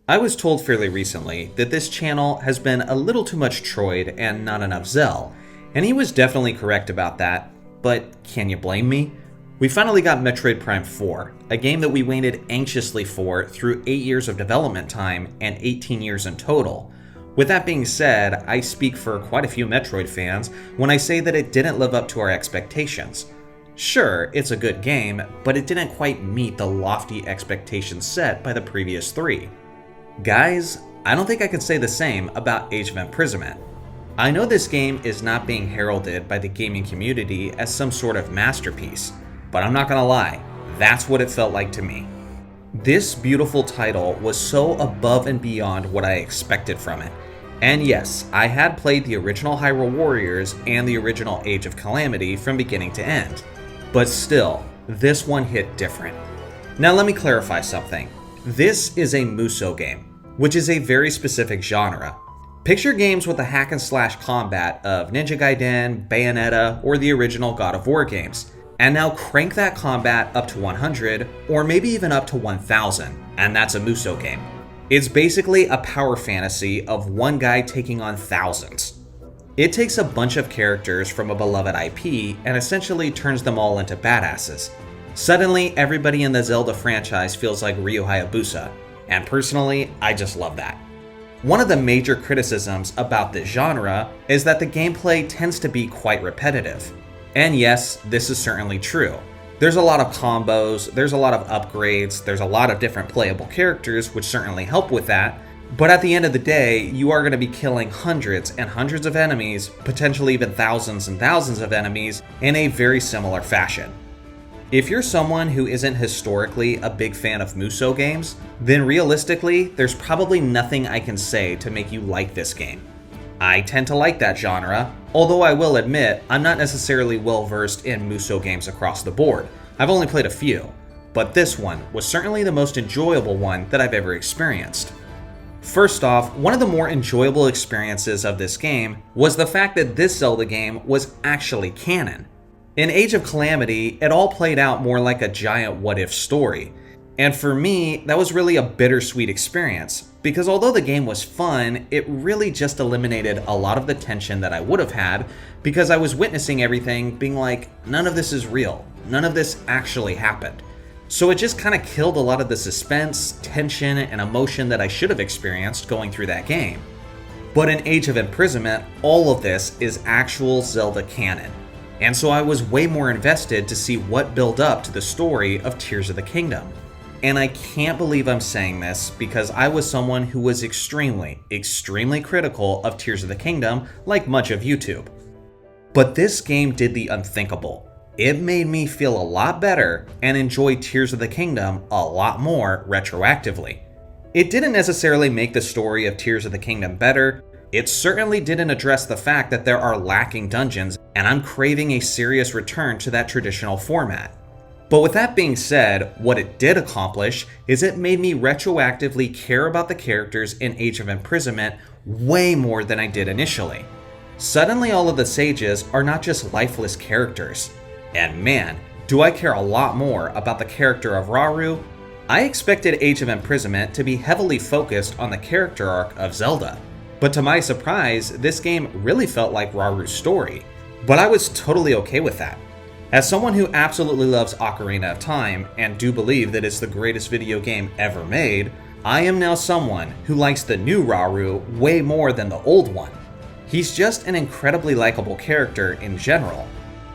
I was told fairly recently that this channel has been a little too much Troid and not enough Zell, and he was definitely correct about that, but can you blame me? We finally got Metroid Prime 4, a game that we waited anxiously for through 8 years of development time and 18 years in total. With that being said, I speak for quite a few Metroid fans when I say that it didn't live up to our expectations. Sure, it's a good game, but it didn't quite meet the lofty expectations set by the previous 3. Guys, I don't think I can say the same about Age of Imprisonment. I know this game is not being heralded by the gaming community as some sort of masterpiece, but I'm not gonna lie, that's what it felt like to me. This beautiful title was so above and beyond what I expected from it. And yes, I had played the original Hyrule Warriors and the original Age of Calamity from beginning to end. But still, this one hit different. Now let me clarify something. This is a Muso game, which is a very specific genre. Picture games with the hack and slash combat of Ninja Gaiden, Bayonetta, or the original God of War games. And now crank that combat up to 100, or maybe even up to 1000, and that's a Muso game. It's basically a power fantasy of one guy taking on thousands. It takes a bunch of characters from a beloved IP and essentially turns them all into badasses. Suddenly, everybody in the Zelda franchise feels like Ryu Hayabusa, and personally, I just love that. One of the major criticisms about this genre is that the gameplay tends to be quite repetitive. And yes, this is certainly true. There's a lot of combos, there's a lot of upgrades, there's a lot of different playable characters, which certainly help with that. But at the end of the day, you are going to be killing hundreds and hundreds of enemies, potentially even thousands and thousands of enemies, in a very similar fashion. If you're someone who isn't historically a big fan of Muso games, then realistically, there's probably nothing I can say to make you like this game. I tend to like that genre, although I will admit I'm not necessarily well versed in Muso games across the board. I've only played a few, but this one was certainly the most enjoyable one that I've ever experienced. First off, one of the more enjoyable experiences of this game was the fact that this Zelda game was actually canon. In Age of Calamity, it all played out more like a giant what-if story. And for me, that was really a bittersweet experience, because although the game was fun, it really just eliminated a lot of the tension that I would have had, because I was witnessing everything being like, none of this is real, none of this actually happened. So it just kind of killed a lot of the suspense, tension, and emotion that I should have experienced going through that game. But in Age of Imprisonment, all of this is actual Zelda canon. And so I was way more invested to see what built up to the story of Tears of the Kingdom. And I can't believe I'm saying this because I was someone who was extremely critical of Tears of the Kingdom, like much of YouTube. But this game did the unthinkable. It made me feel a lot better and enjoy Tears of the Kingdom a lot more retroactively. It didn't necessarily make the story of Tears of the Kingdom better. It certainly didn't address the fact that there are lacking dungeons, and I'm craving a serious return to that traditional format. But with that being said, what it did accomplish is it made me retroactively care about the characters in Age of Imprisonment way more than I did initially. Suddenly all of the sages are not just lifeless characters. And man, do I care a lot more about the character of Raaru. I expected Age of Imprisonment to be heavily focused on the character arc of Zelda. But to my surprise, this game really felt like Raaru's story. But I was totally okay with that. As someone who absolutely loves Ocarina of Time, and do believe that it's the greatest video game ever made, I am now someone who likes the new Raaru way more than the old one. He's just an incredibly likable character in general.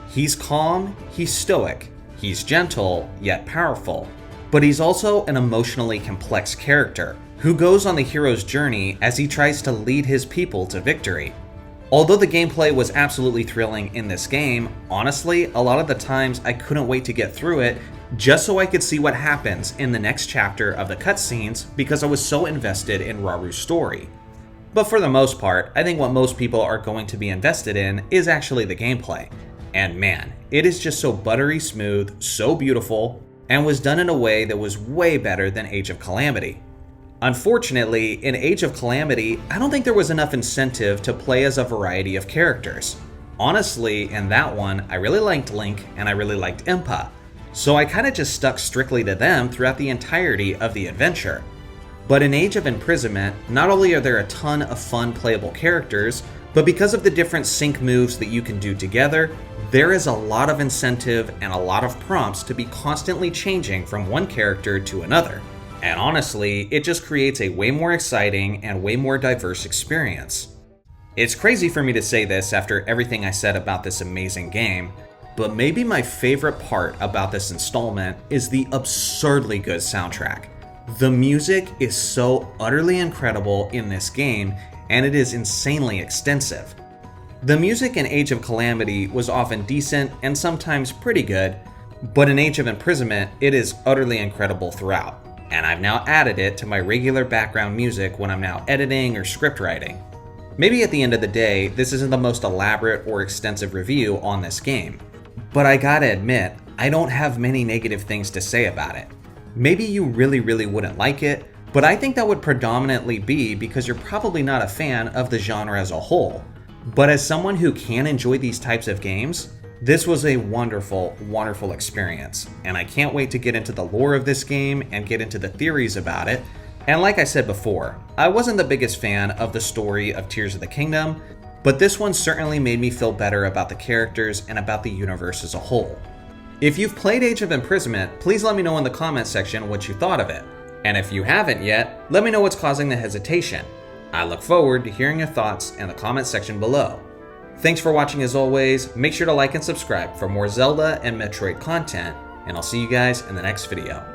He's calm, he's stoic, he's gentle, yet powerful. But he's also an emotionally complex character, who goes on the hero's journey as he tries to lead his people to victory. Although the gameplay was absolutely thrilling in this game, honestly, a lot of the times I couldn't wait to get through it just so I could see what happens in the next chapter of the cutscenes because I was so invested in Raaru's story. But for the most part, I think what most people are going to be invested in is actually the gameplay. And man, it is just so buttery smooth, so beautiful, and was done in a way that was way better than Age of Calamity. Unfortunately, in Age of Calamity, I don't think there was enough incentive to play as a variety of characters. Honestly, in that one, I really liked Link and I really liked Impa, so I kinda just stuck strictly to them throughout the entirety of the adventure. But in Age of Imprisonment, not only are there a ton of fun playable characters, but because of the different sync moves that you can do together, there is a lot of incentive and a lot of prompts to be constantly changing from one character to another. And honestly, it just creates a way more exciting and way more diverse experience. It's crazy for me to say this after everything I said about this amazing game, but maybe my favorite part about this installment is the absurdly good soundtrack. The music is so utterly incredible in this game, and it is insanely extensive. The music in Age of Calamity was often decent and sometimes pretty good, but in Age of Imprisonment, it is utterly incredible throughout, and I've now added it to my regular background music when I'm now editing or script writing. Maybe at the end of the day, this isn't the most elaborate or extensive review on this game, but I gotta admit, I don't have many negative things to say about it. Maybe you really wouldn't like it, but I think that would predominantly be because you're probably not a fan of the genre as a whole. But as someone who can enjoy these types of games, this was a wonderful experience, and I can't wait to get into the lore of this game and get into the theories about it. And like I said before, I wasn't the biggest fan of the story of Tears of the Kingdom, but this one certainly made me feel better about the characters and about the universe as a whole. If you've played Age of Imprisonment, please let me know in the comments section what you thought of it. And if you haven't yet, let me know what's causing the hesitation. I look forward to hearing your thoughts in the comments section below. Thanks for watching as always, make sure to like and subscribe for more Zelda and Metroid content, and I'll see you guys in the next video.